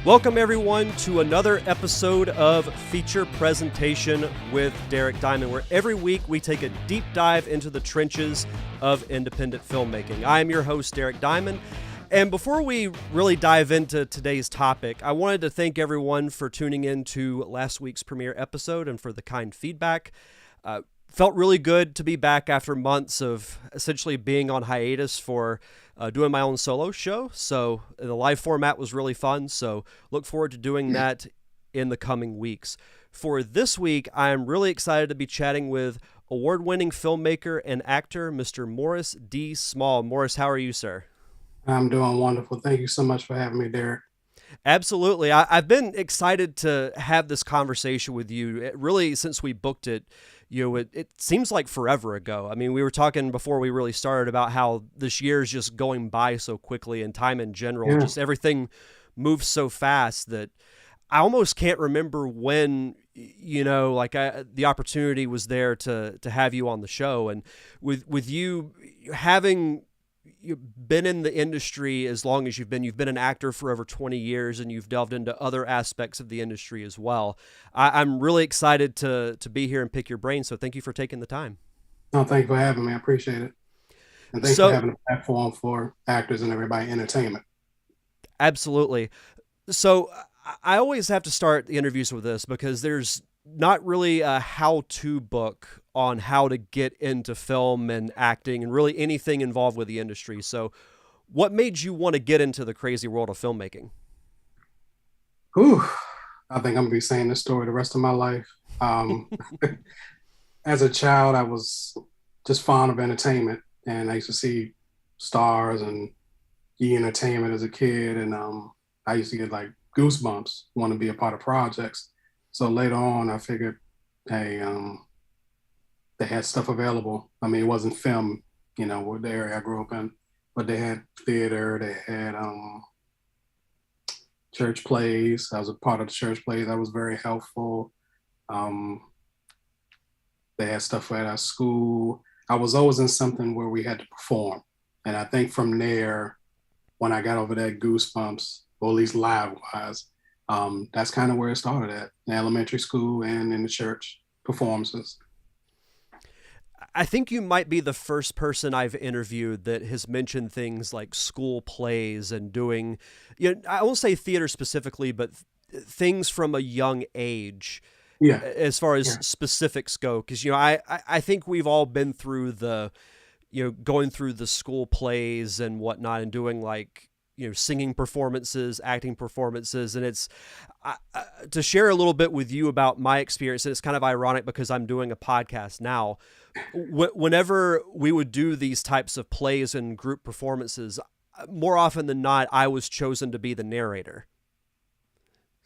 Welcome, everyone, to another episode of Feature Presentation with Derek Diamond, where every week we take a deep dive into the trenches of independent filmmaking. I am your host, Derek Diamond, and before we really dive into today's topic, I wanted to thank everyone for tuning in to last week's premiere episode and for the kind feedback. Felt really good to be back after months of essentially being on hiatus for doing my own solo show. So the live format was really fun. So look forward to doing that in the coming weeks. For this week, I am really excited to be chatting with award-winning filmmaker and actor, Mr. Morris D. Small. Morris, how are you, sir? I'm doing wonderful. Thank you so much for having me, Derek. Absolutely. I've been excited to have this conversation with you, really, since we booked it. It seems like forever ago. I mean, we were talking before we really started about how this year is just going by so quickly, and time in general, Yeah. just everything moves so fast that I almost can't remember when, the opportunity was there to have you on the show. And with you having you've been in the industry as long as you've been an actor for over 20 years, and you've delved into other aspects of the industry as well. I'm really excited to be here and pick your brain. So thank you for taking the time. No, thank you for having me. I appreciate it. And thanks for So having a platform for actors and everybody in entertainment. absolutely. So I always have to start the interviews with this because there's not really a how-to book on how to get into film and acting and really anything involved with the industry. So what made you want to get into the crazy world of filmmaking? Whew. I think I'm gonna be saying this story the rest of my life. Um, as a child, I was just fond of entertainment, and I used to see stars and entertainment as a kid, and I used to get like goosebumps, want to be a part of projects. So later on, I figured, hey, they had stuff available. I mean, it wasn't film, the area I grew up in, but they had theater, they had church plays. I was a part of the church plays. That was very helpful. Um, they had stuff at our school. I was always in something where we had to perform. And I think from there, when I got over that goosebumps, or at least live wise, that's kind of where it started at in elementary school and in the church performances. I think you might be the first person I've interviewed that has mentioned things like school plays and doing, I won't say theater specifically, but things from a young age Yeah, as far as yeah, specifics go. Because, I think we've all been through going through the school plays and whatnot and doing like, singing performances, acting performances. And it's to share a little bit with you about my experience. And it's kind of ironic because I'm doing a podcast now. Whenever we would do these types of plays and group performances, more often than not, I was chosen to be the narrator.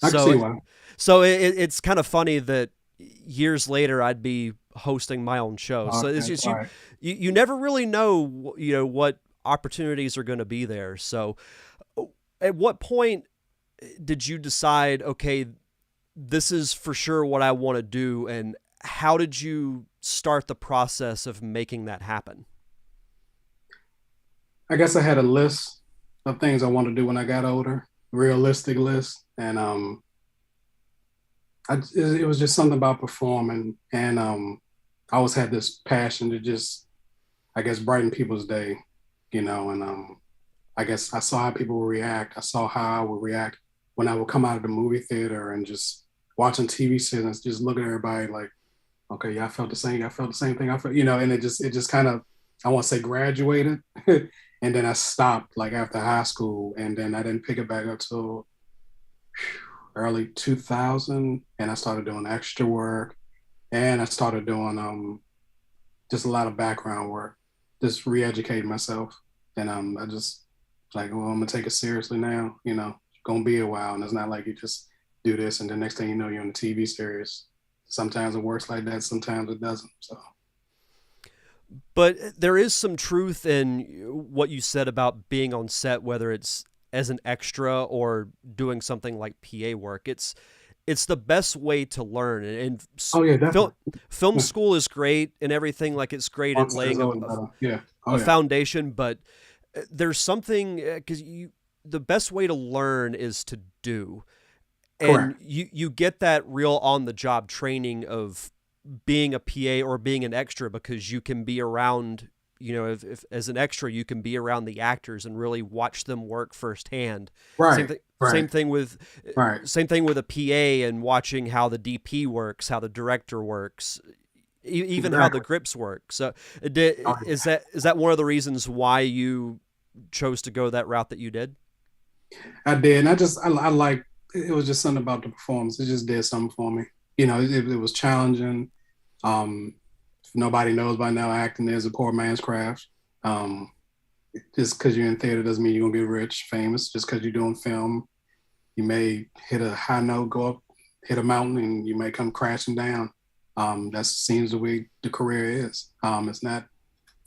I can see So, why. it's kind of funny that years later I'd be hosting my own show. So it's Okay, just all right. you never really know, what opportunities are going to be there. So, at what point did you decide, okay, this is for sure what I want to do, and how did you start the process of making that happen? I guess I had a list of things I wanted to do when I got older, realistic list, and it was just something about performing, and I always had this passion to just, I guess, brighten people's day, and I guess I saw how people would react. I saw how I would react when I would come out of the movie theater and just watching TV series, just look at everybody like, okay, yeah, I felt the same. I felt the same thing. I felt, and it just kind of, I want to say graduated. And then I stopped like after high school, and then I didn't pick it back up till early 2000. And I started doing extra work, and I started doing just a lot of background work, just re-educating myself. And I just like, well, I'm gonna take it seriously now. It's gonna be a while, and it's not like you just do this and the next thing you know you're on a TV series. Sometimes it works like that, sometimes it doesn't. So But there is some truth in what you said about being on set, whether it's as an extra or doing something like PA work. It's the best way to learn, and oh yeah, film definitely. film Yeah. school is great and everything. Like it's great at Onset is laying always better. Yeah. Oh a yeah. foundation, but there's something because the best way to learn is to do. And Correct. you get that real on the job training of being a PA or being an extra, because you can be around, if as an extra you can be around the actors and really watch them work firsthand. Same Right. thing. Right. Right. Same thing with a PA and watching how the DP works, how the director works, even how the Exactly. grips work. So, Oh, is that one of the reasons why you chose to go that route that you did? I did. And I like, it was just something about the performance. It just did something for me. It was challenging. If nobody knows by now, acting is a poor man's craft. Um, just because you're in theater doesn't mean you're gonna get rich, famous. Just because you're doing film, you may hit a high note, go up, hit a mountain, and you may come crashing down. That seems the way the career is. It's not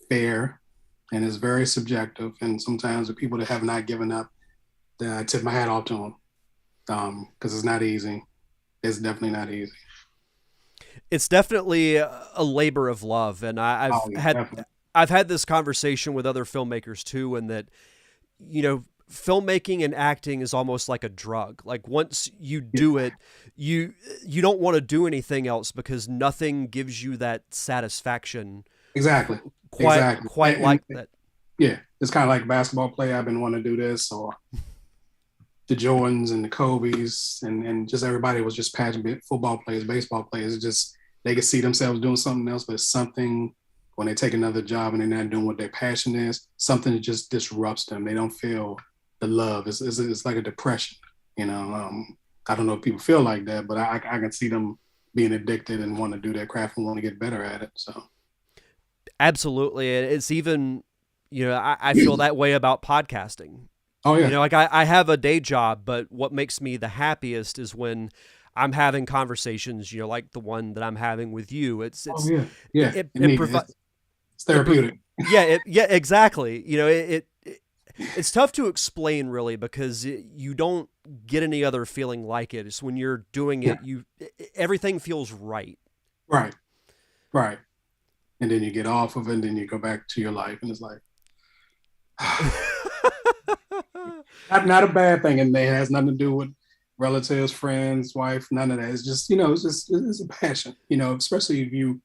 fair, and it's very subjective. And sometimes the people that have not given up, I tip my hat off to them, because it's not easy. It's definitely not easy. It's definitely a labor of love, and Oh yeah, definitely. I've had this conversation with other filmmakers too, and that filmmaking and acting is almost like a drug. Like once you do it, you don't want to do anything else, because nothing gives you that satisfaction Exactly. Exactly. quite like that. Yeah, it's kind of like basketball player. I've been wanting to do this, or the Jordans and the Kobe's, and just everybody was just passionate football players, baseball players. It just they could see themselves doing something else, but something when they take another job and they're not doing what their passion is, something that just disrupts them. They don't feel the love. It's like a depression, you know. I don't know if people feel like that, but I can see them being addicted and want to do their craft and want to get better at it. So Absolutely. It's even, I feel that way about podcasting. oh yeah, Like I have a day job, but what makes me the happiest is when I'm having conversations, like the one that I'm having with you. oh yeah, yeah. You It need it. provides, It's therapeutic. yeah, exactly. It's tough to explain really, because you don't get any other feeling like it. It's when you're doing Yeah, it, everything feels right. right, right. And then you get off of it, and then you go back to your life, and it's like not a bad thing, and it has nothing to do with relatives, friends, wife, none of that. It's just it's a passion, especially if you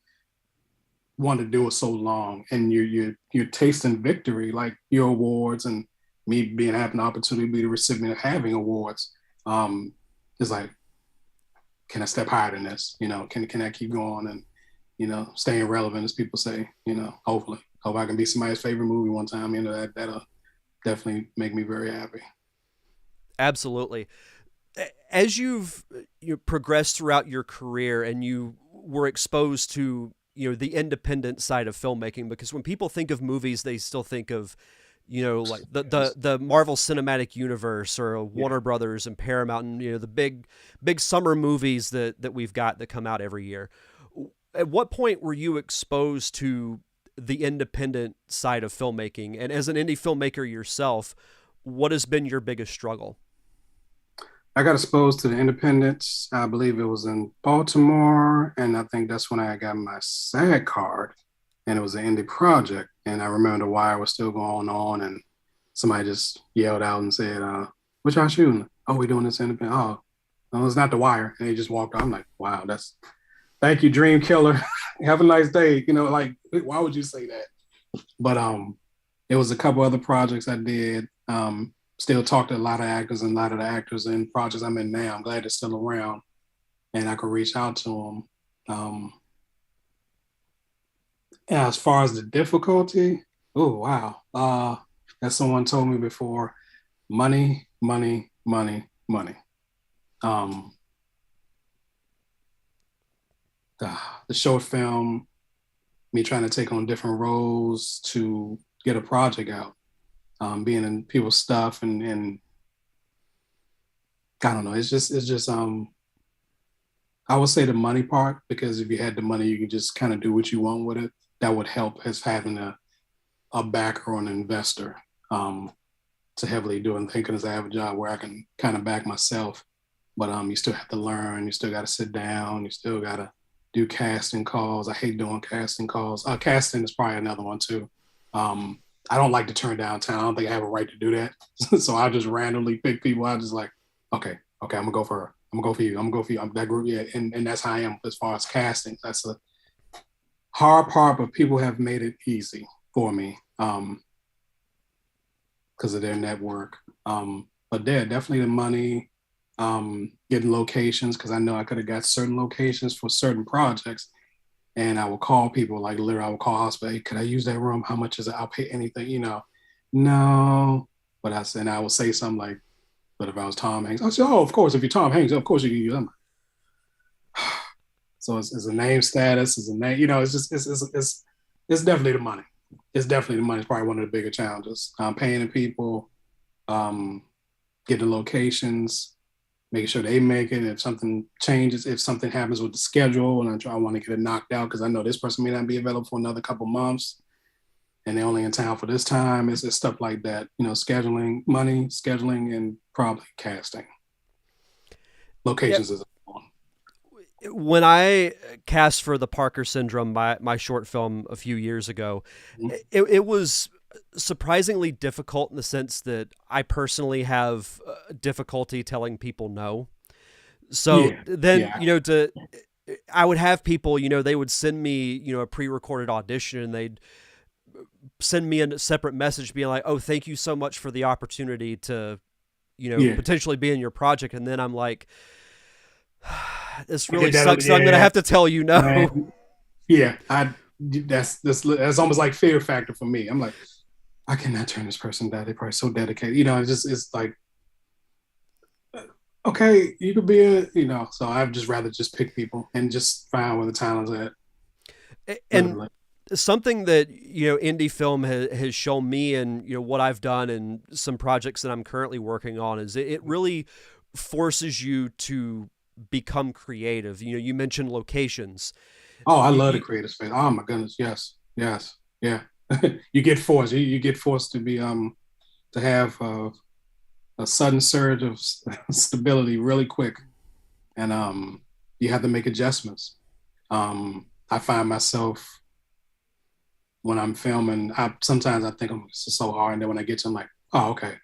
want to do it so long and you're tasting victory, like your awards and me being having the opportunity to be the recipient of having awards. It's like, can I step higher than this? Can I keep going and staying relevant, as people say? Hopefully, hope I can be somebody's favorite movie one time. That'll definitely make me very happy. Absolutely. As you progressed throughout your career and you were exposed to the independent side of filmmaking, because when people think of movies they still think of like the Marvel Cinematic Universe or Yeah. Warner Brothers and Paramount, and the big summer movies that we've got that come out every year. At what point were you exposed to the independent side of filmmaking, and as an indie filmmaker yourself, what has been your biggest struggle? I got exposed to the independents. I believe it was in Baltimore, and I think that's when I got my SAG card, and it was an indie project. And I remember the wire was still going on, and somebody just yelled out and said, "What y'all shooting? Oh, we doing this independent. Oh, no, it's not the wire." And they just walked out. I'm like, "Wow, that's thank you, Dream Killer. Have a nice day." Like why would you say that? But it was a couple other projects I did. Still talk to a lot of actors, and a lot of the actors in projects I'm in now. I'm glad they're still around, and I could reach out to them. Yeah, as far as the difficulty, oh wow, as someone told me before, money, money, money, money. Um, the short film, me trying to take on different roles to get a project out, being in people's stuff, and I don't know. It's just I would say the money part, because if you had the money, you could just kind of do what you want with it. That would help as having a backer or an investor, to heavily do and thinking as I have a job where I can kind of back myself. But you still have to learn. You still got to sit down. You still got to do casting calls. I hate doing casting calls. Casting is probably another one too. I don't like to turn down talent. I don't think I have a right to do that. So I just randomly pick people. I just like, okay, okay, I'm gonna go for her. I'm gonna go for you. I'm gonna go for you. I'm that group, yeah. And that's how I am as far as casting. That's the hard part, but people have made it easy for me because of their network. But yeah, definitely the money, getting locations because I know I could have got certain locations for certain projects, and I will call people like literally I will call hospital. Hey, could I use that room? How much is it? I'll pay anything. No. But I said I would say something like, but if I was Tom Hanks, I said, oh, of course, if you're Tom Hanks, of course you can use them. So it's a name status, it's a name, it's just it's definitely the money. It's definitely the money. It's probably one of the bigger challenges. Paying the people, um, getting locations, making sure they make it. If something changes, if something happens with the schedule, and I want to get it knocked out because I know this person may not be available for another couple months, and they're only in town for this time. It's stuff like that. Scheduling, money, scheduling, and probably casting. Yep. Locations is one. When I cast for the Parker Syndrome, my short film a few years ago, Mhm. it was surprisingly difficult in the sense that I personally have difficulty telling people no. So Yeah, then, yeah, I would have people, they would send me, a pre-recorded audition, and they'd send me a separate message being like, "Oh, thank you so much for the opportunity to, yeah. potentially be in your project." And then I'm like, this I really get that. sucks. So I'm going to Yeah, have to tell you no. man. Yeah, that's almost like fear factor for me. I'm like, I cannot turn this person down. They're probably so dedicated. It's like, okay, you could be So I'd just rather just pick people and just find where the talent's at. And Literally. something that, indie film has shown me, and, what I've done and some projects that I'm currently working on, is it really forces you to become creative. You mentioned locations. Oh, I You, love the you creative space. Oh my goodness, yes, yes, yeah. You get forced. You get forced to be to have a sudden surge of stability really quick, and you have to make adjustments. I find myself when I'm filming, sometimes I think I'm so hard, and then when I get to, I'm like, oh, okay.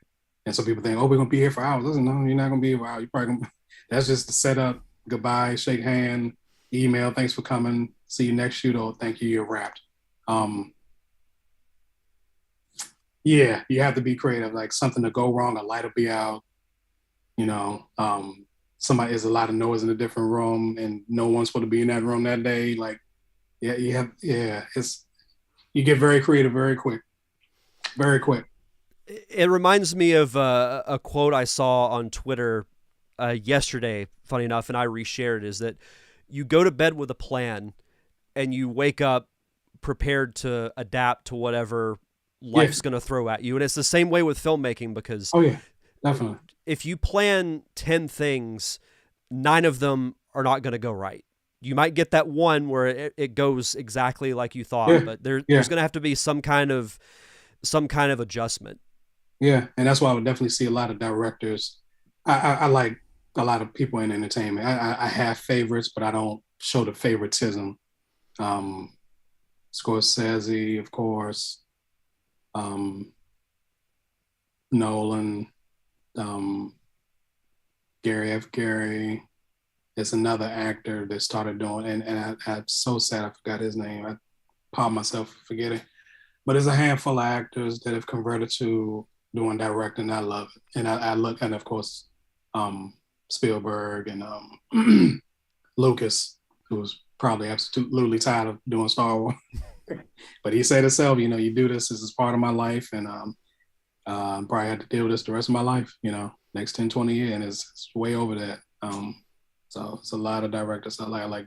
And so people think, oh, we're gonna be here for hours. Listen, no, you're not gonna be here for hours. You're probably gonna. That's just the setup. Goodbye, shake hand, email, thanks for coming. See you next shoot, or thank you, you're wrapped. Um, yeah, you have to be creative. Like something to go wrong, a light will be out. You know, somebody there's a lot of noise in a different room, and no one's supposed to be in that room that day. Like, yeah, it's you get very creative very quick, very quick. it reminds me of a quote I saw on Twitter yesterday, funny enough, and I reshared, is that you go to bed with a plan and you wake up prepared to adapt to whatever Yeah. life's going to throw at you. And it's the same way with filmmaking, because Oh yeah, definitely. if you plan 10 things, 9 of them are not going to go right. You might get that one where it goes exactly like you thought, Yeah, but yeah, there's going to have to be some kind of adjustment. yeah. And that's why I would definitely see a lot of directors. I like a lot of people in entertainment. I have favorites, but I don't show the favoritism. Um, Scorsese, of course, um, Nolan, um, Gary F. Gary. There's another actor that started doing, and I'm so sad I forgot his name. I pardon myself for forgetting. But there's a handful of actors that have converted to doing directing. I love it, and I look, and of course, um, Spielberg and Lucas, who's probably absolutely tired of doing Star Wars. But he said himself, you do this. This is part of my life, and probably have to deal with this the rest of my life. Next 10, 20 years, and it's way over that. So it's a lot of directors. I like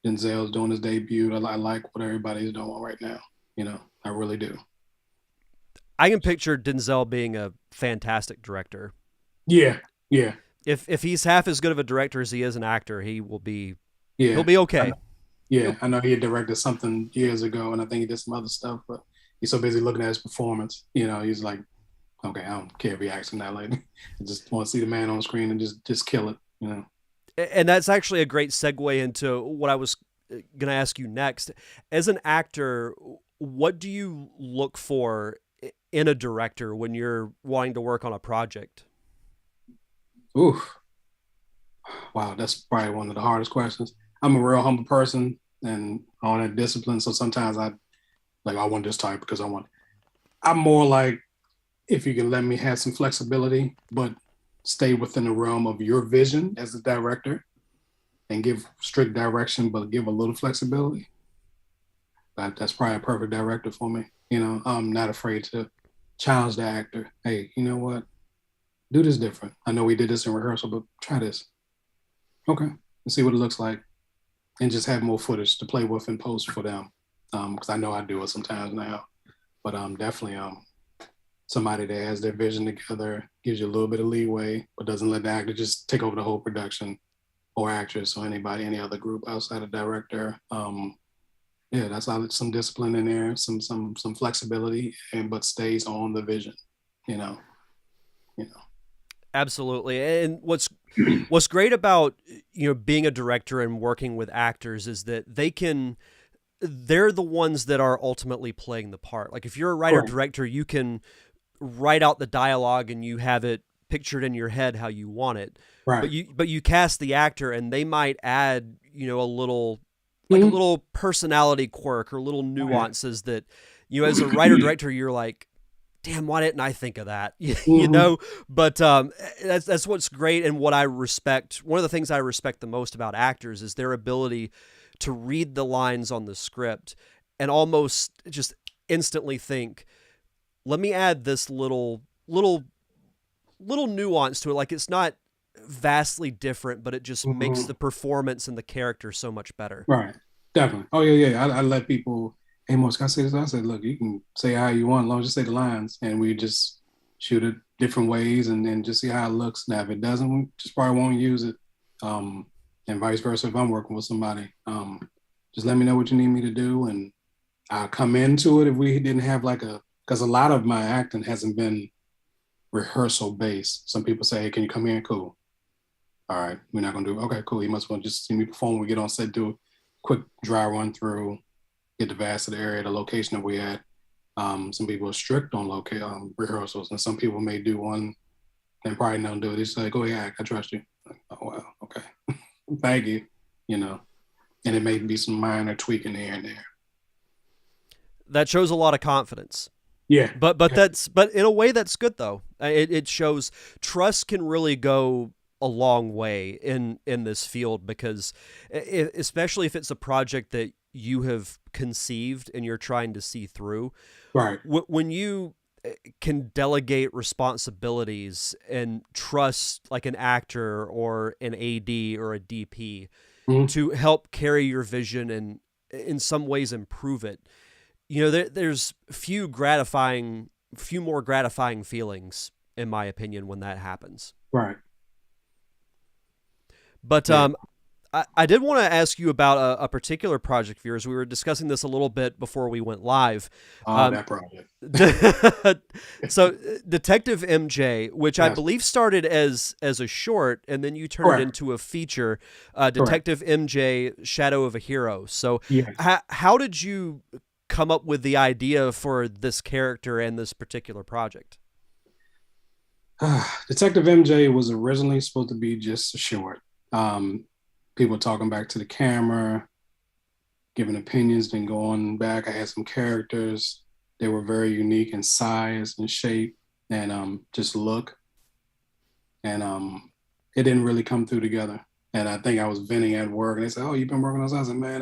Denzel's doing his debut. I like what everybody's doing right now. I really do. I can picture Denzel being a fantastic director. Yeah, yeah, If he's half as good of a director as he is an actor, he'll yeah. be I okay. know, yeah, He'll, I know he had directed something years ago, and I think he did some other stuff, but he's so busy looking at his performance. He's like, okay, I don't care if he acts in that lady. I just want to see the man on screen and just kill it. and that's actually a great segue into what I was going to ask you next. As an actor, what do you look for in a director when you're wanting to work on a project? Ooh, wow, that's probably one of the hardest questions. I'm a real humble person and all that discipline. So sometimes I want this type because I'm more like, if you can let me have some flexibility, but stay within the realm of your vision as a director and give strict direction, but give a little flexibility. That's probably a perfect director for me. I'm not afraid to challenge the actor. Hey, you know what? Do this different. I know we did this in rehearsal, but try this. Okay. Let's see what it looks like. And just have more footage to play with in post for them. Because I know I do it sometimes now. But definitely somebody that has their vision together, gives you a little bit of leeway, but doesn't let the actor just take over the whole production or actress or anybody, any other group outside of director. Yeah, that's some discipline in there, some flexibility, and but stays on the vision. You know, you Absolutely. And what's great about being a director and working with actors is that they're the ones that are ultimately playing the part. Like if you're a writer Correct. director, you can write out the dialogue and you have it pictured in your head how you want it. Right. But you cast the actor and they might add, a little like a Mm-hmm. little personality quirk or little Oh, yeah. nuances that as a writer director you're like, damn, why didn't I think of that? you Mm-hmm. know, but that's what's great and what I respect. One of the things I respect the most about actors is their ability to read the lines on the script and almost just instantly think, let me add this little nuance to it. Like it's not vastly different, but it just makes Mm-hmm. the performance and the character so much better. Right. Definitely. Oh yeah, yeah. I let people. Hey, Most, can I say this? I said, look, you can say how you want, as long as you say the lines, and we just shoot it different ways, and then just see how it looks. Now, if it doesn't, we just probably won't use it. Um, and vice versa. If I'm working with somebody, just let me know what you need me to do, and I'll come into it. If we didn't have because a lot of my acting hasn't been rehearsal based. Some people say, hey, can you come in? Cool. All right, we're not gonna do it. Okay, cool. You must want to just see me perform when we get on set, do a quick dry run through, get the vast of the area, the location that we at. Some people are strict on rehearsals, and some people may do one and probably don't do it. They just like, go ahead, I trust you. Like, oh wow, okay, thank you. You know, and it may be some minor tweaking here and there. That shows a lot of confidence. Yeah, yeah, But in a way that's good though. It shows trust can really go a long way in this field because especially if it's a project that you have conceived and you're trying to see through, right. when you can delegate responsibilities and trust like an actor or an AD or a DP Mm-hmm. to help carry your vision and in some ways improve it. There's few more gratifying feelings, in my opinion, when that happens. Right. But Yeah. I did want to ask you about a particular project of yours. We were discussing this a little bit before we went live. Oh, Um, that project. so Detective MJ, which I Yes. believe started as a short, and then you turned it Correct. into a feature, Correct. Detective MJ: Shadow of a Hero. So Yes. how did you come up with the idea for this character and this particular project? Detective MJ was originally supposed to be just a short. Um, People talking back to the camera, giving opinions, then going back. I had some characters. They were very unique in size and shape and just look. And it didn't really come through together. And I think I was venting at work and they said, oh, you've been working on something? I said, man,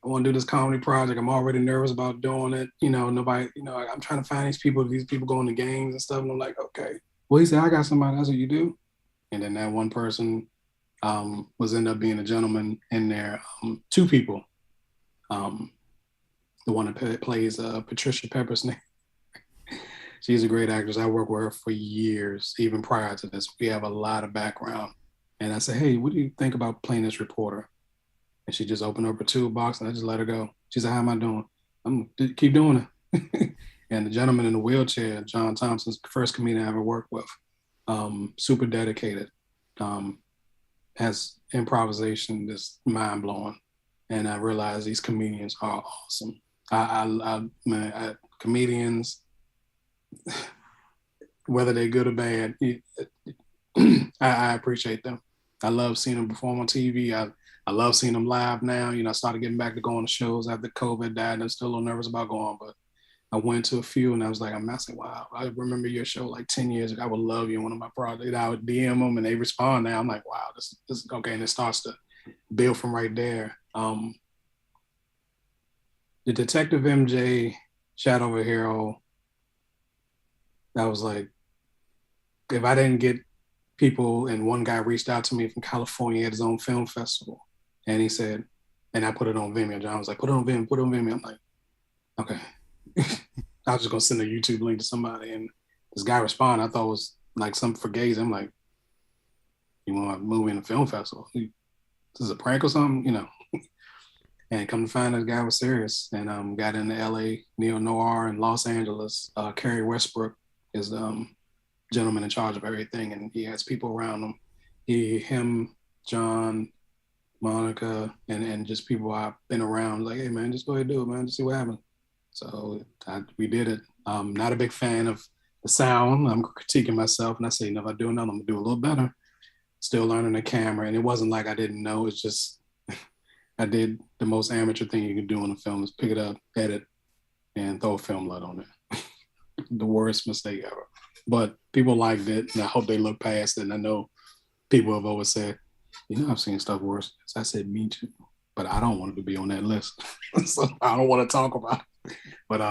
I want to do this comedy project. I'm already nervous about doing it. Nobody, I'm trying to find these people going to games and stuff. And I'm like, okay. Well, he said, I got somebody. That's what you do. And then that one person was end up being a gentleman in there. Two people. Um, the one that plays Patricia Pepper's name. She's a great actress. I worked with her for years, even prior to this. We have a lot of background. And I said, hey, what do you think about playing this reporter? And she just opened up her toolbox and I just let her go. She said, how am I doing? I'm gonna keep doing it. And the gentleman in the wheelchair, John Thompson's first comedian I ever worked with, super dedicated, has improvisation that's mind blowing. And I realized these comedians are awesome. Comedians, whether they're good or bad, I appreciate them. I love seeing them perform on TV. I love seeing them live now. I started getting back to going to shows after COVID died, and I'm still a little nervous about going, but I went to a few, and I was like, I'm not saying, wow, I remember your show like 10 years ago. I would love you in one of my projects. And I would DM them, and they respond now. I'm like, wow, this is okay. And it starts to build from right there. The Detective MJ Shadow of a Hero, that was like, if I didn't get people, and one guy reached out to me from California at his own film festival, and he said, and I put it on Vimeo. John was like, put it on Vimeo, put it on Vimeo. I'm like, okay. I was just gonna send a YouTube link to somebody, and this guy responded. I thought it was like something for gays. I'm like, you want a movie in a film festival? This is a prank or something, And come to find out, the guy was serious, and got into LA, neo noir, and Los Angeles. Kerry Westbrook is the gentleman in charge of everything, and he has people around him. Him, John, Monica, and just people I've been around. Like, hey man, just go ahead and do it, man. Just see what happens. So we did it. Not a big fan of the sound. I'm critiquing myself, and I say, if I do another, I'm gonna do a little better. Still learning the camera, and it wasn't like I didn't know. It's just I did the most amateur thing you can do in a film is pick it up, edit, and throw a film LUT on it. The worst mistake ever. But people liked it, and I hope they look past it. And I know people have always said, I've seen stuff worse. So I said, me too. But I don't want it to be on that list. So I don't want to talk about it. But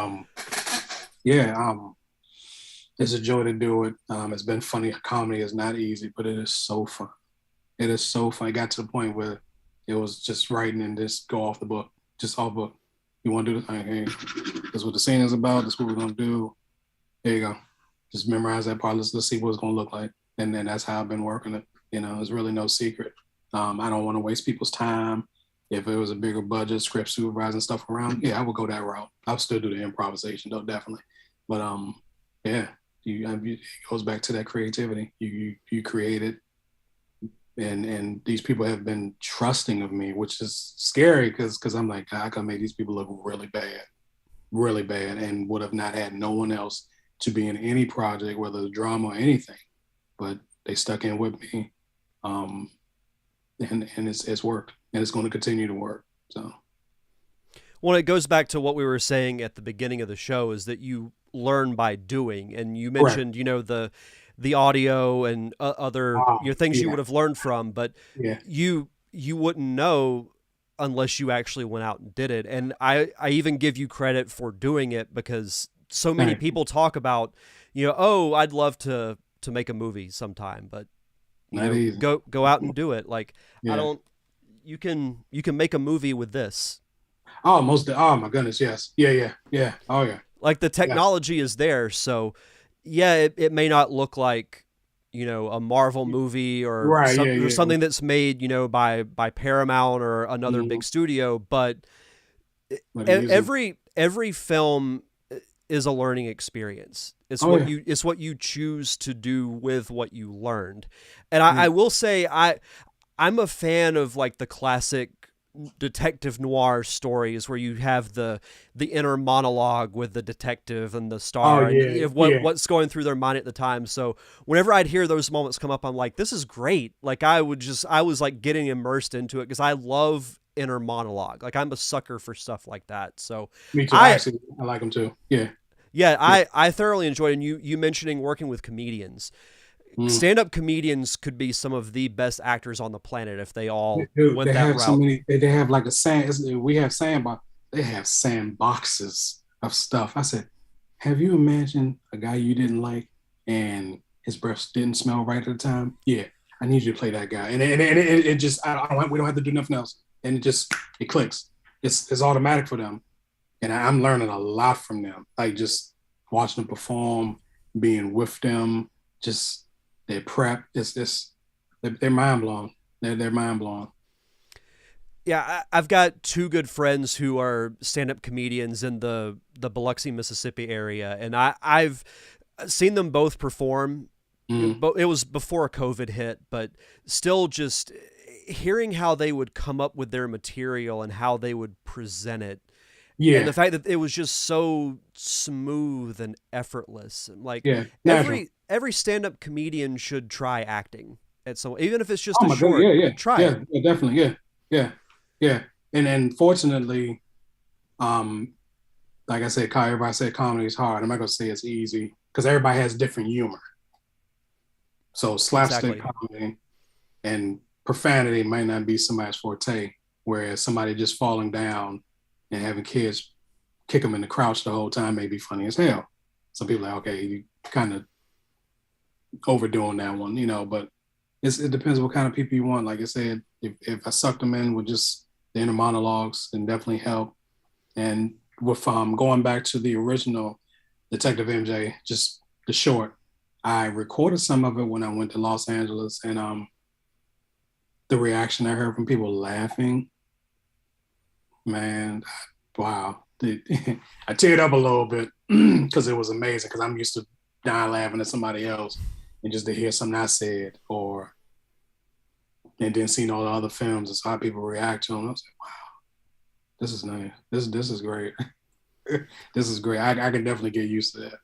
it's a joy to do it. It's been funny. Comedy is not easy, but it is so fun. It is so fun. It got to the point where it was just writing and just go off the book, just off book. You want to do this? Hey, this is what the scene is about. This is what we're gonna do. There you go. Just memorize that part. Let's see what it's gonna look like, and then that's how I've been working it. There's really no secret. I don't want to waste people's time. If it was a bigger budget, script supervising stuff around, yeah, I would go that route. I'll still do the improvisation though, definitely. But it goes back to that creativity. You create it, and these people have been trusting of me, which is scary because I'm like, I can make these people look really bad, and would have not had no one else to be in any project, whether it's drama or anything. But they stuck in with me, and it's worked, and it's going to continue to work. So, well, it goes back to what we were saying at the beginning of the show, is that you learn by doing, and you mentioned, the audio and other things you would have learned from, but you wouldn't know unless you actually went out and did it. And I even give you credit for doing it, because so many people talk about, I'd love to make a movie sometime, but go out and do it. Like, you can make a movie with this. Oh, oh my goodness. Yes. Yeah. Oh yeah. Like, the technology is there. So yeah, it may not look like, a Marvel movie or something that's made, by Paramount or another big studio, but every film is a learning experience. It's it's what you choose to do with what you learned. And I will say, I'm a fan of like the classic detective noir stories where you have the inner monologue with the detective and the star, what's going through their mind at the time. So whenever I'd hear those moments come up, I'm like, this is great. Like, I was like getting immersed into it, because I love inner monologue. Like, I'm a sucker for stuff like that. So me too. I like them too. Yeah, I thoroughly enjoyed it. And you mentioning working with comedians. Stand-up comedians could be some of the best actors on the planet if they all went that route. They have like we have sandbox. They have sandboxes of stuff. I said, have you imagined a guy you didn't like and his breath didn't smell right at the time? Yeah, I need you to play that guy. And it just, we don't have to do nothing else. And it clicks. It's automatic for them. And I'm learning a lot from them. Like, just watching them perform, being with them, just their prep. They're mind blown. They're mind blown. Yeah, I've got two good friends who are stand-up comedians in the Biloxi, Mississippi area, and I've seen them both perform. But it was before COVID hit, but still, just hearing how they would come up with their material and how they would present it, And Yeah, the fact that it was just so smooth and effortless, and like yeah, natural. every stand-up comedian should try acting at some, even if it's just Oh a my god, short, yeah, yeah, try it. yeah, yeah, definitely, yeah, yeah, yeah. And then fortunately, um, like I said, everybody said comedy is hard. I'm not gonna say it's easy because everybody has different humor. So slapstick Exactly. comedy and profanity might not be somebody's forte, whereas somebody just falling down and having kids kick them in the crouch the whole time may be funny as hell. Some people are like, okay, you kind of overdoing that one, but it depends what kind of people you want. Like I said, if I sucked them in with just the inner monologues, then definitely help. And with going back to the original Detective MJ, just the short, I recorded some of it when I went to Los Angeles, and the reaction I heard from people laughing, man, wow. I teared up a little bit because it was amazing because I'm used to dying laughing at somebody else and just to hear something I said or and then seeing all the other films and saw how people react to them. I was like, wow, this is nice. This is great. This is great. I can definitely get used to that.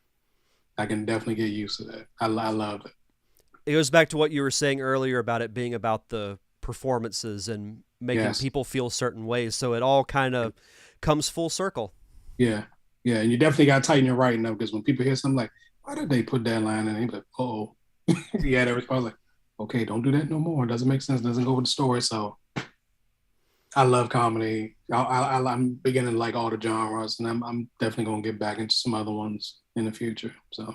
I can definitely get used to that. I love it. It goes back to what you were saying earlier about it being about the performances and making Yes. people feel certain ways. So it all kind of comes full circle. Yeah. Yeah. And you definitely got to tighten your writing up because when people hear something like, why did they put that line in? They be like, oh, yeah, that response like, okay, don't do that no more. It doesn't make sense. It doesn't go with the story. So I love comedy. I'm beginning to like all the genres, and I'm definitely gonna get back into some other ones in the future. So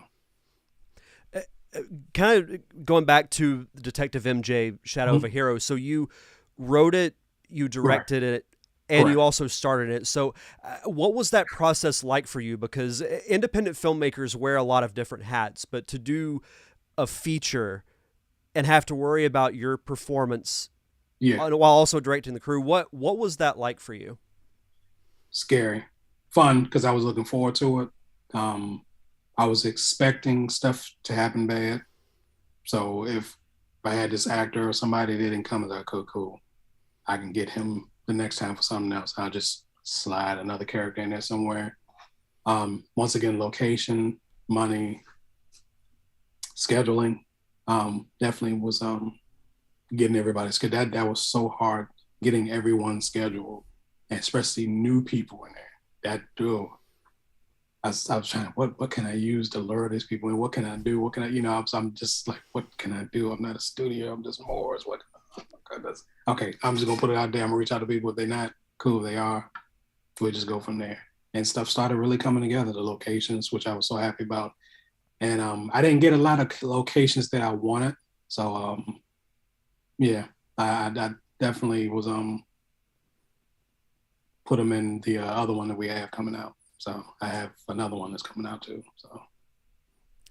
Kind of going back to Detective MJ Shadow of a mhm. Hero. So you wrote it, you Right, directed it, and you correct. also starred in it. So what was that process like for you? Because independent filmmakers wear a lot of different hats, but to do a feature and have to worry about your performance Yeah, while also directing the crew, what was that like for you? scary, fun because I was looking forward to it. Um, I was expecting stuff to happen bad. So if I had this actor or somebody that didn't come, as I could, cool. I can get him the next time for something else. I'll just slide another character in there somewhere. Once again, location, money, scheduling, definitely was getting everybody scheduled. That was so hard getting everyone scheduled, and especially new people in there. That dude, I was trying to what can I use to lure these people in? What can I do? What can I I'm just like what can I do? I'm not a studio. I'm just Morris. What? Oh my goodness. Okay, I'm just gonna put it out there. I'm gonna reach out to people. If they're not cool, they are. We'll just go from there. And stuff started really coming together. The locations, which I was so happy about, and I didn't get a lot of locations that I wanted. So yeah, I definitely was put them in the other one that we have coming out. So I have another one that's coming out too. So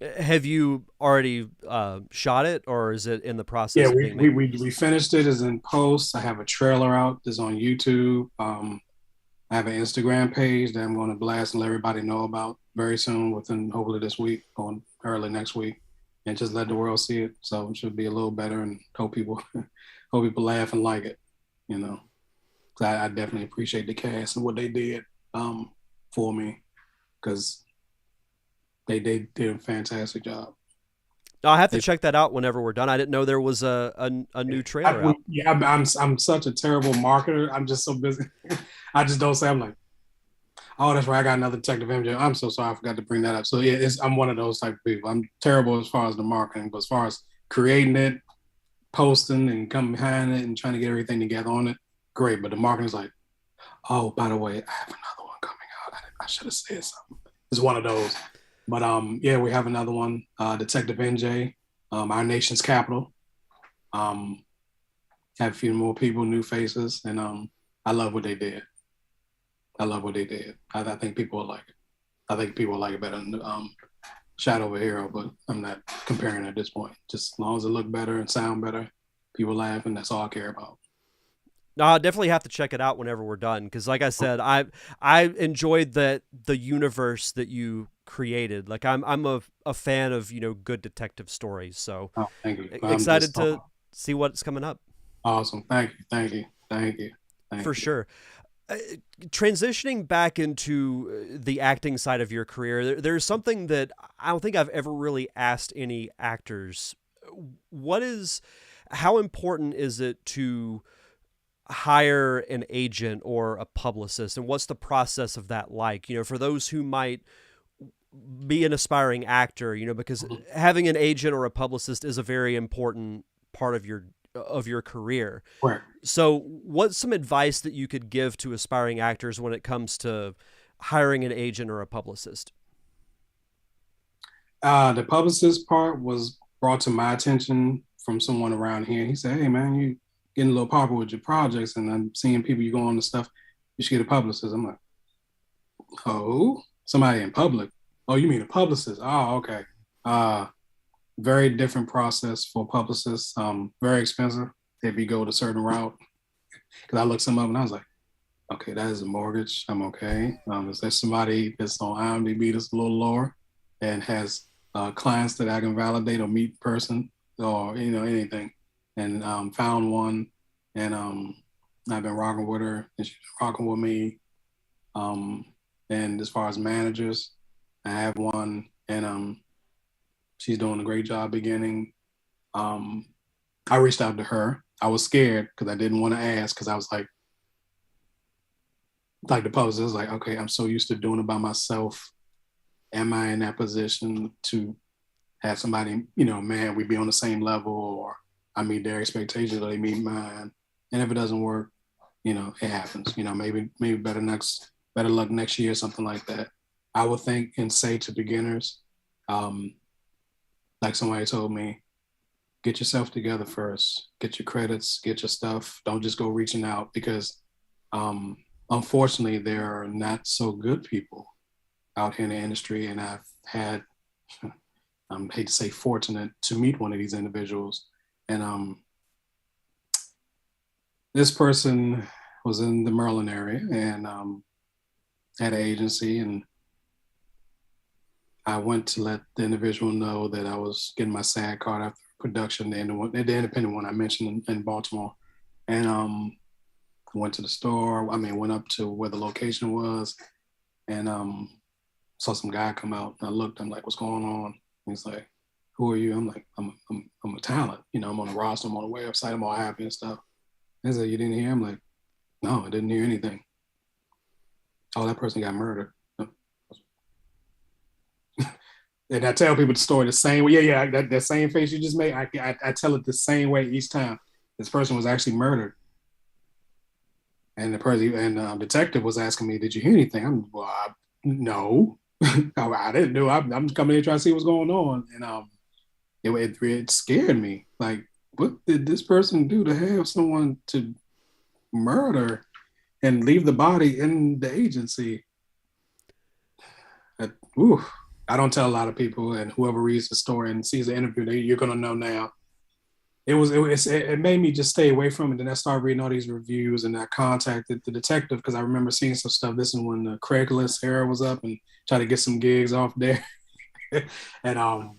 Have you already shot it, or is it in the yeah, process of being made? we finished it. It's in post. I have a trailer out. That's on YouTube. I have an Instagram page that I'm going to blast and let everybody know about very soon, within hopefully this week, going early next week, and just let the world see it. So it should be a little better, and hope people hope people laugh and like it. You know, I definitely appreciate the cast and what they did for me because they did a fantastic job. I'll have to They, check that out whenever we're done. I didn't know there was a new trailer out. yeah, I'm such a terrible marketer. I'm just so busy. I just don't say. I'm like, oh, that's right. I got another Detective MJ. I'm so sorry. I forgot to bring that up. So yeah, I'm one of those type of people. I'm terrible as far as the marketing, but as far as creating it, posting, and coming behind it, and trying to get everything together on it, great. But the marketing is like, oh, by the way, I have another one coming out. I should have said something. It's one of those. But yeah, we have another one, Detective NJ, Our Nation's Capital. Um, have a few more people, new faces, and I love what they did. I love what they did. I think people will like it. I think people will like it better than Shadow of a Hero, but I'm not comparing at this point. Just as long as it look better and sound better, people laugh, and that's all I care about. No, I'll definitely have to check it out whenever we're done because, like I said, I enjoyed the universe that you created. Like I'm a fan of good detective stories. So Oh, thank you. I'm excited just to see what's coming up awesome. Thank you. Thank you. Thank you. for Thank you. sure. Transitioning back into the acting side of your career, there's something that I don't think I've ever really asked any actors. What is, how important is it to hire an agent or a publicist, and what's the process of that like? For those who might be an aspiring actor, because Mhm. having an agent or a publicist is a very important part of your career. Correct. So, what's some advice that you could give to aspiring actors when it comes to hiring an agent or a publicist? The publicist part was brought to my attention from someone around here. He said, "Hey, man, you getting a little popular with your projects, and I'm seeing people you go on to stuff. You should get a publicist." I'm like, "Oh, somebody in public? Oh, you mean a publicist? Oh, okay." Uh, Very different process for publicists. Very expensive if you go the certain route. Because I looked some up and I was like, "Okay, that is a mortgage. I'm okay." Is there somebody that's on IMDb that's a little lower and has clients that I can validate or meet in person or anything? And found one, and I've been rocking with her, and she's been rocking with me. Um, and as far as managers, I have one, and she's doing a great job beginning. Um, I reached out to her. I was scared because I didn't want to ask because I was like the publicist was like, okay, I'm so used to doing it by myself. Am I in that position to have somebody, man, we be on the same level, or I meet their expectations or they meet mine. And if it doesn't work, it happens. Maybe better luck next year, something like that. I would think and say to beginners, um, like somebody told me, get yourself together first, get your credits, get your stuff. Don't just go reaching out because um, unfortunately there are not so good people out here in the industry. And I've had, I hate to say fortunate to meet one of these individuals. And this person was in the Maryland area and had an agency, and I went to let the individual know that I was getting my SAG card after production, the independent one I mentioned in Baltimore. And went to the store. I mean, went up to where the location was, and saw some guy come out. And I looked. I'm like, "What's going on?" And he's like, "Who are you?" I'm like, I'm a talent. I'm on the roster. I'm on the website. I'm all happy and stuff." And he's like, "You didn't hear?" I'm like, "No, I didn't hear anything." "Oh, that person got murdered." And I tell people the story the same way. Yeah, yeah, that same face you just made, I tell it the same way each time. This person was actually murdered. And the person and detective was asking me, "Did you hear anything?" No, I didn't do. I'm coming here trying to see what's going on, and it scared me. Like, what did this person do to have someone to murder and leave the body in the agency? That, ooh, I don't tell a lot of people, and whoever reads the story and sees the interview, you're gonna know now. It made me just stay away from it. And I started reading all these reviews, and I contacted the detective because I remember seeing some stuff. This is when the Craigslist era was up, and tried to get some gigs off there. And I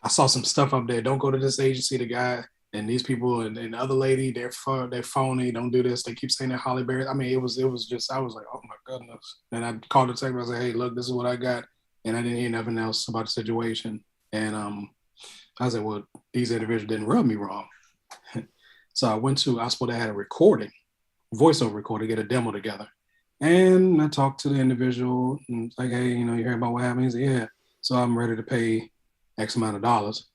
saw some stuff up there. Don't go to this agency. The guy and these people and the other lady, they're phony. Don't do this. They keep saying they're Holly Berry. I mean, it was just I was like, oh my goodness. And I called the detective. I said, "Hey, look, this is what I got," and I didn't hear nothing else about the situation. And I said, "Well, these individuals didn't rub me wrong." So I was supposed to have a recording, voiceover recording, get a demo together. And I talked to the individual and like, "Hey, you heard about what happened?" He said, "Yeah." So I'm ready to pay X amount of dollars.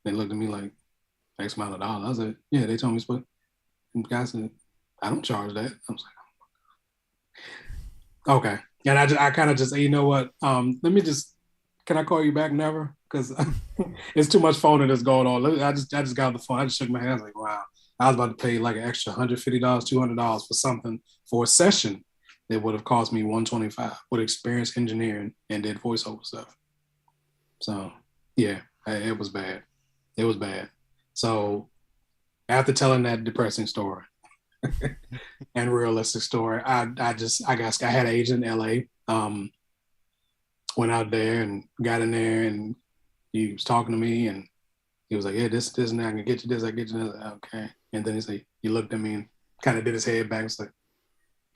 They looked at me like, "X amount of dollars?" I said, "Yeah." They told me split. And the guy said, "I don't charge that." I was like, "Okay." And I kind of just, "Hey, you know what? Let me just, can I call you back?" Never, because it's too much phoning that's going on. I just got off the phone. I just shook my head. I was like, wow. I was about to pay like an extra $150, $200 for something for a session that would have cost me 125 with experienced engineering and did voiceover stuff. So yeah, it was bad. It was bad. So after telling that depressing story and realistic story, I had an agent in LA. Went out there and got in there, and he was talking to me, and he was like, "Yeah, this, and that, I can get you this, I get you this." Okay. And then he said, he looked at me and kind of did his head back. It's like,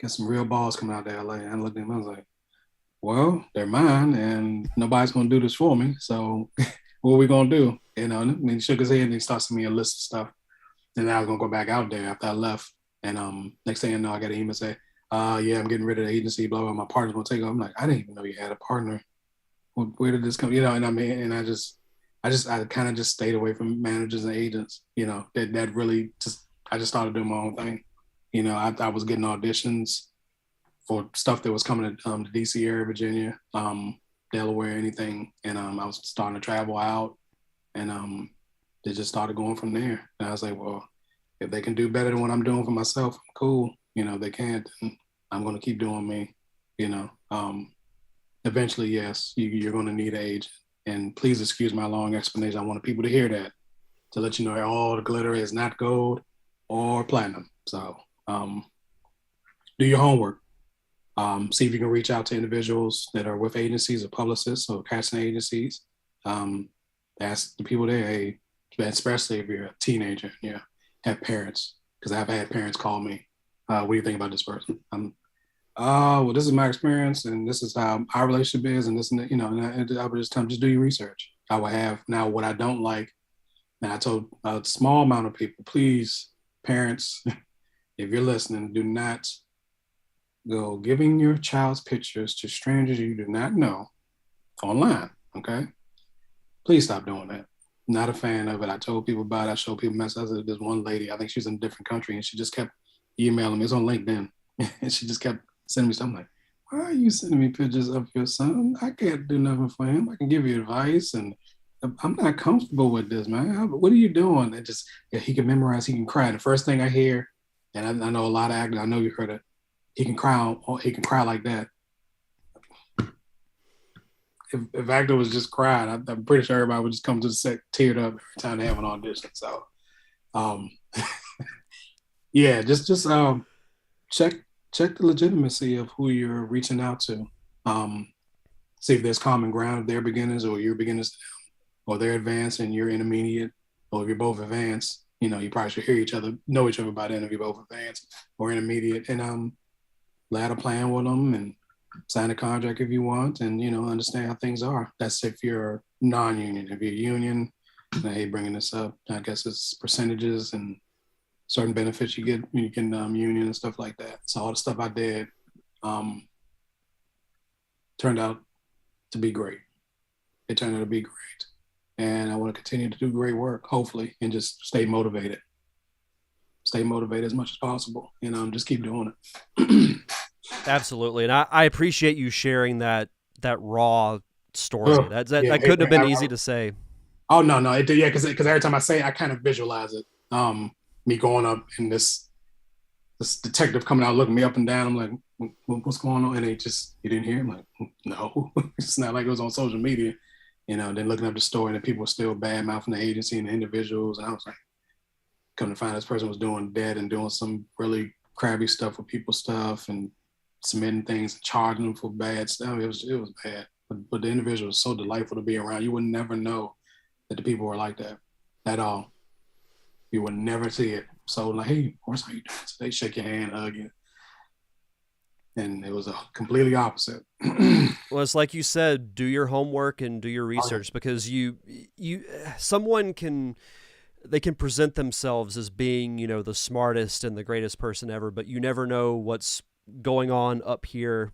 get some real balls coming out to LA. And I looked at him, I was like, well, they're mine and nobody's going to do this for me. So what are we going to do? You know, and he shook his head and he started sending me a list of stuff. And I was going to go back out there after I left. And next thing I know, I got an email say, yeah, I'm getting rid of the agency, blah, blah, my partner's going to take over. I'm like, I didn't even know you had a partner. Where did this come? You know, and I mean, and I kind of just stayed away from managers and agents, you know, that really just, I just started doing my own thing. You know, I was getting auditions for stuff that was coming to the DC area, Virginia, Delaware, anything. And I was starting to travel out and they just started going from there. And I was like, well, if they can do better than what I'm doing for myself, I'm cool. You know, they can't, then I'm going to keep doing me, you know. Eventually, yes, you're going to need an agent. And please excuse my long explanation. I wanted people to hear that, to let you know all the glitter is not gold or platinum. So do your homework. See if you can reach out to individuals that are with agencies or publicists or casting agencies. Ask the people there, hey, especially if you're a teenager, yeah, have parents, because I've had parents call me, what do you think about this person? Well, this is my experience and this is how our relationship is and this and that, you know, and I would just tell them, just do your research. I would have, now what I don't like, and I told a small amount of people, please, parents, if you're listening, do not go giving your child's pictures to strangers you do not know online, okay? Please stop doing that. Not a fan of it. I told people about it. I showed people messages. There's one lady, I think she's in a different country, and she just kept emailing me. It's on LinkedIn. And she just kept sending me stuff. I'm like, why are you sending me pictures of your son? I can't do nothing for him. I can give you advice, and I'm not comfortable with this, man. What are you doing? And just, yeah, he can memorize, he can cry. The first thing I hear, and I know a lot of actors, I know you heard it, he can cry like that. If actor was just crying, I'm pretty sure everybody would just come to the set teared up every time they have an audition. So, yeah, just check the legitimacy of who you're reaching out to. See if there's common ground. If they're beginners or you're beginners, or they're advanced and you're intermediate, or if you're both advanced, you know, you probably should hear each other, know each other by then if you're both advanced or intermediate, and lay out a plan with them and sign a contract if you want, and, you know, understand how things are. That's if you're non-union. If you're union, hey, bringing this up, I guess it's percentages and certain benefits you get when you can union and stuff like that. So all the stuff I did turned out to be great. It turned out to be great. And I want to continue to do great work, hopefully, and just stay motivated. Stay motivated as much as possible, and just keep doing it. Absolutely. And I appreciate you sharing that raw story. Oh, That yeah, couldn't have been easy to say. Oh, no, yeah, because every time I say it, I kind of visualize it. Me going up and this detective coming out looking me up and down. I'm like, what's going on? And you didn't hear? I'm like, no. It's not like it was on social media, you know. Then looking up the story and people were still bad mouthing the agency and the individuals, and I was like, come to find this person was doing dead and doing some really crabby stuff with people's stuff and submitting things and charging them for bad stuff. It was bad. But the individual was so delightful to be around. You would never know that the people were like that at all. You would never see it. So like, hey, Horace, how you doing? So they shake your hand, hug you. And it was a completely opposite. Well, it's like you said, do your homework and do your research, because someone can present themselves as being, you know, the smartest and the greatest person ever, but you never know what's going on up here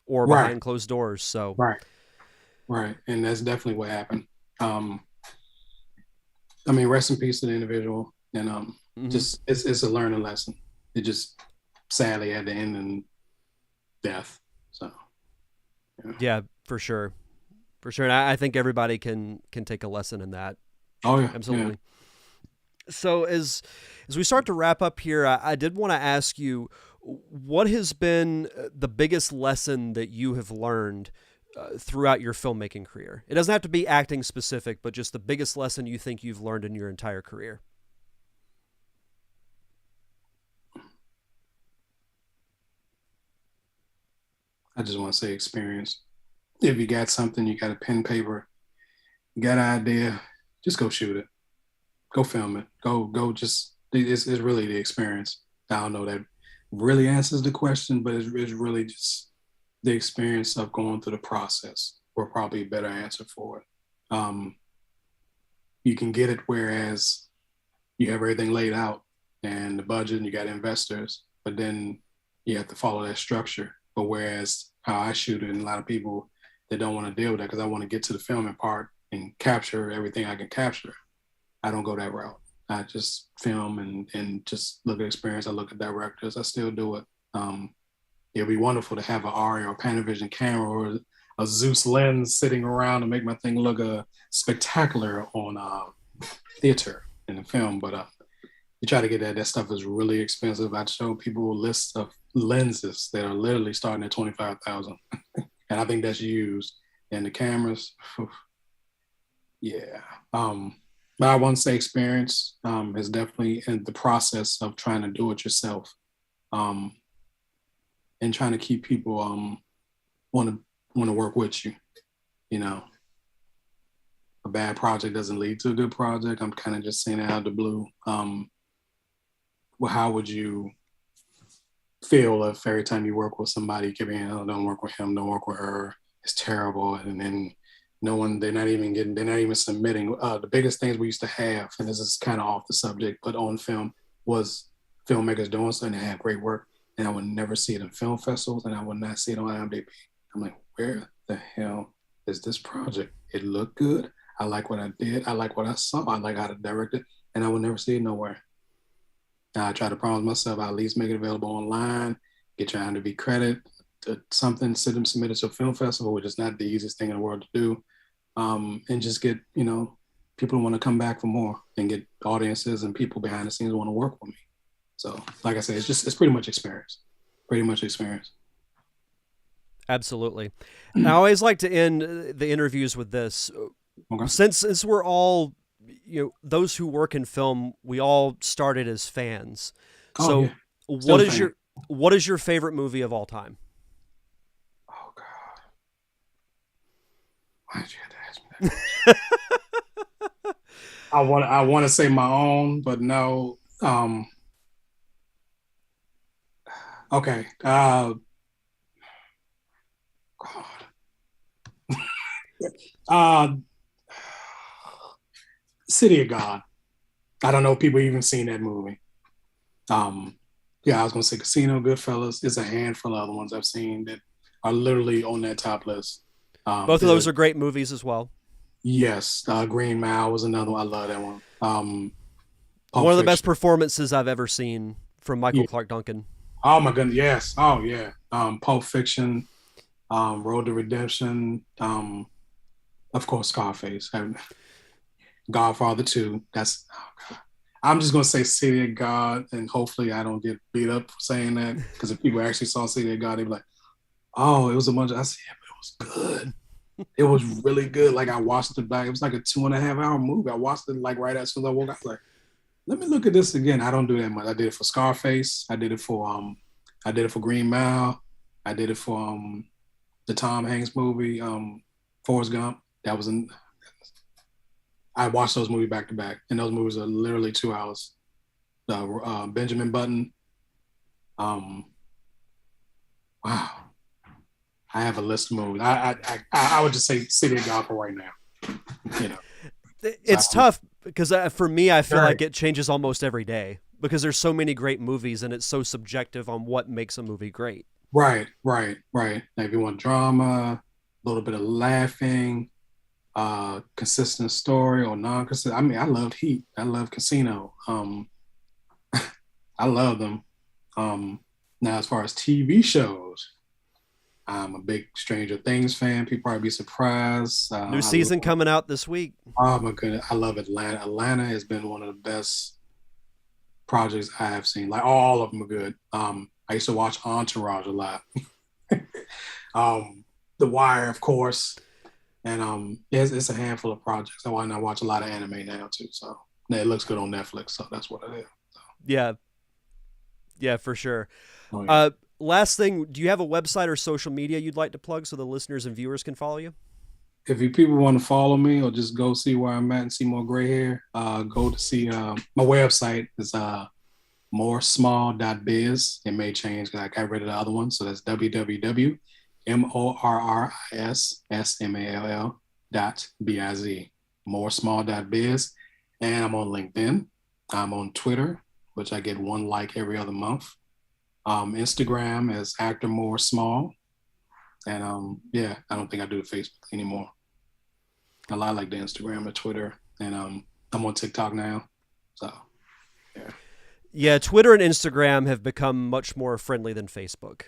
or behind closed doors. So right. And that's definitely what happened. I mean, rest in peace to the individual, and just it's a learning lesson. It just sadly had to end in death. So yeah, for sure. And I think everybody can take a lesson in that. Oh yeah, absolutely. Yeah. So as we start to wrap up here, I did want to ask you, what has been the biggest lesson that you have learned throughout your filmmaking career? It doesn't have to be acting specific, but just the biggest lesson you think you've learned in your entire career. I just want to say experience. If you got something, you got a pen, paper, you got an idea, just go shoot it. Go film it. Go just, it's really the experience. I don't know that really answers the question, but it's really just the experience of going through the process or probably a better answer for it. Um, you can get it whereas you have everything laid out and the budget and you got investors, but then you have to follow that structure. But whereas how I shoot it, and a lot of people that don't want to deal with that because I want to get to the filming part and capture everything I can capture. I don't go that route. I just film and just look at experience. I look at directors. I still do it. It'd be wonderful to have an ARRI or Panavision camera or a Zeus lens sitting around to make my thing look spectacular on theater in the film. But you try to get that stuff is really expensive. I show people lists of lenses that are literally starting at 25,000, and I think that's used. And the cameras, yeah. But I want to say experience is definitely in the process of trying to do it yourself, and trying to keep people want to work with you. You know, a bad project doesn't lead to a good project. I'm kind of just saying it out of the blue. Well, how would you feel if every time you work with somebody, giving, oh, don't work with him, don't work with her, it's terrible, and then no one, they're not even submitting. The biggest things we used to have, and this is kind of off the subject, but on film was filmmakers doing something and had great work, and I would never see it in film festivals, and I would not see it on IMDb. I'm like, where the hell is this project? It looked good. I like what I did. I like what I saw. I like how to direct it, and I would never see it nowhere. Now I try to promise myself I'll at least make it available online, get trying to be credit to something, submit it to a film festival, which is not the easiest thing in the world to do. And just get, people want to come back for more and get audiences and people behind the scenes who want to work with me. So, like I said, it's pretty much experience. Pretty much experience. Absolutely. I always like to end the interviews with this. Okay. Since we're all, those who work in film, we all started as fans. Oh, so yeah. Still what is your favorite movie of all time? Oh God. Why did you have to ask me that? I want to say my own, but no. Okay. God. uh, City of God. I don't know if people even seen that movie. Yeah, I was gonna say Casino, Goodfellas. There's a handful of other ones I've seen that are literally on that top list. Both of those are great movies as well. Yes, Green Mile was another one. I love that one. One of the best performances I've ever seen from Michael Clark Duncan. Oh my goodness, yes. Oh yeah. Pulp Fiction, Road to Redemption, of course Scarface, Godfather 2. That's I'm just gonna say City of God, and hopefully I don't get beat up for saying that, because if people actually saw City of God, they'd be like, "Oh, it was a bunch of." I said, "Yeah, but it was good. It was really good." Like I watched it back. It was like a 2.5 hour movie. I watched it like right as soon as I woke up. I was like, "Let me look at this again." I don't do that much. I did it for Scarface. I did it for Green Mile. I did it for the Tom Hanks movie, Forrest Gump. That was in. I watched those movies back to back, and those movies are literally 2 hours. Benjamin Button. Wow, I have a list of movies. I would just say City of God for right now. It's tough because for me, I feel like it changes almost every day because there's so many great movies, and it's so subjective on what makes a movie great. Right. Now, if you want drama, a little bit of laughing, consistent story or non-consistent. I mean, I loved Heat. I love Casino. I love them. Now, as far as TV shows, I'm a big Stranger Things fan. People probably be surprised. New season coming out this week. Oh my goodness, I love Atlanta. Atlanta has been one of the best projects I have seen. Like all of them are good. I used to watch Entourage a lot. The Wire, of course. And it's a handful of projects. I watch a lot of anime now too. So it looks good on Netflix. So that's what it is. So. Yeah, for sure. Oh, yeah. Last thing, do you have a website or social media you'd like to plug so the listeners and viewers can follow you? If you people want to follow me or just go see where I'm at and see more gray hair, go to see my website is moresmall.biz. It may change because I got rid of the other one. So that's www.moresmall.biz. Moresmall.biz. And I'm on LinkedIn. I'm on Twitter, which I get one like every other month. Instagram is actor more small. And yeah, I don't think I do the Facebook anymore. I like the Instagram or Twitter. And I'm on TikTok now. So yeah. Yeah, Twitter and Instagram have become much more friendly than Facebook.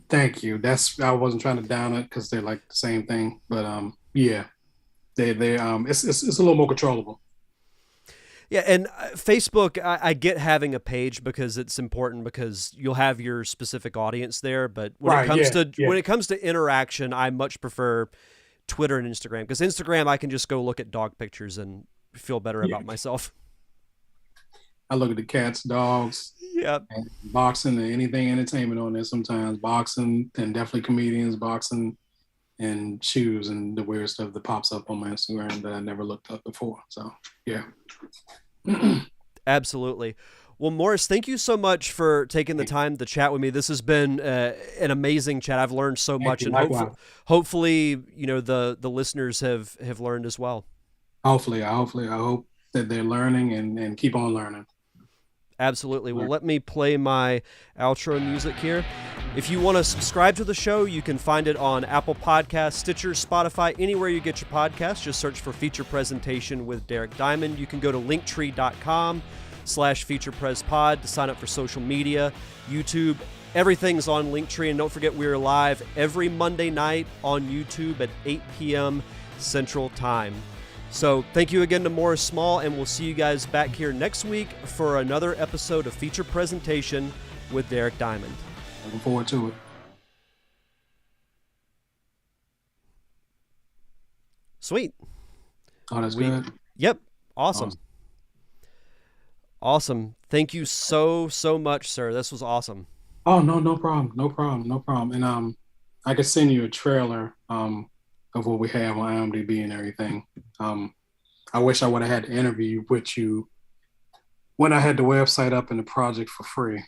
Thank you. That's I wasn't trying to down it because they're like the same thing, but yeah, they it's a little more controllable. Yeah, and Facebook, I get having a page because it's important because you'll have your specific audience there. But when it Right. comes Yeah. to Yeah. interaction, I much prefer Twitter and Instagram because Instagram I can just go look at dog pictures and feel better Yeah. about myself. I look at the cats, dogs, Yep. and boxing and anything entertainment on there. Sometimes boxing and definitely comedians, boxing and shoes and the weird stuff that pops up on my Instagram that I never looked up before. So yeah. Absolutely. Well, Morris, thank you so much for taking the time to chat with me. This has been an amazing chat. I've learned so Thank much, you. and Likewise. hopefully, the listeners have learned as well. Hopefully, I hope that they're learning and keep on learning. Absolutely. Well, let me play my outro music here. If you want to subscribe to the show, you can find it on Apple Podcasts, Stitcher, Spotify, anywhere you get your podcasts. Just search for Feature Presentation with Derek Diamond. You can go to linktree.com/featurepresspod to sign up for social media, YouTube. Everything's on Linktree. And don't forget, we're live every Monday night on YouTube at 8 p.m. Central Time. So thank you again to Morris Small, and we'll see you guys back here next week for another episode of Feature Presentation with Derek Diamond. Looking forward to it. Sweet. Oh, that's good. Yep. Awesome. Thank you so much, sir. This was awesome. Oh, no problem. No problem. No problem. And I could send you a trailer of what we have on IMDb and everything. I wish I would have had the interview with you when I had the website up and the project for free.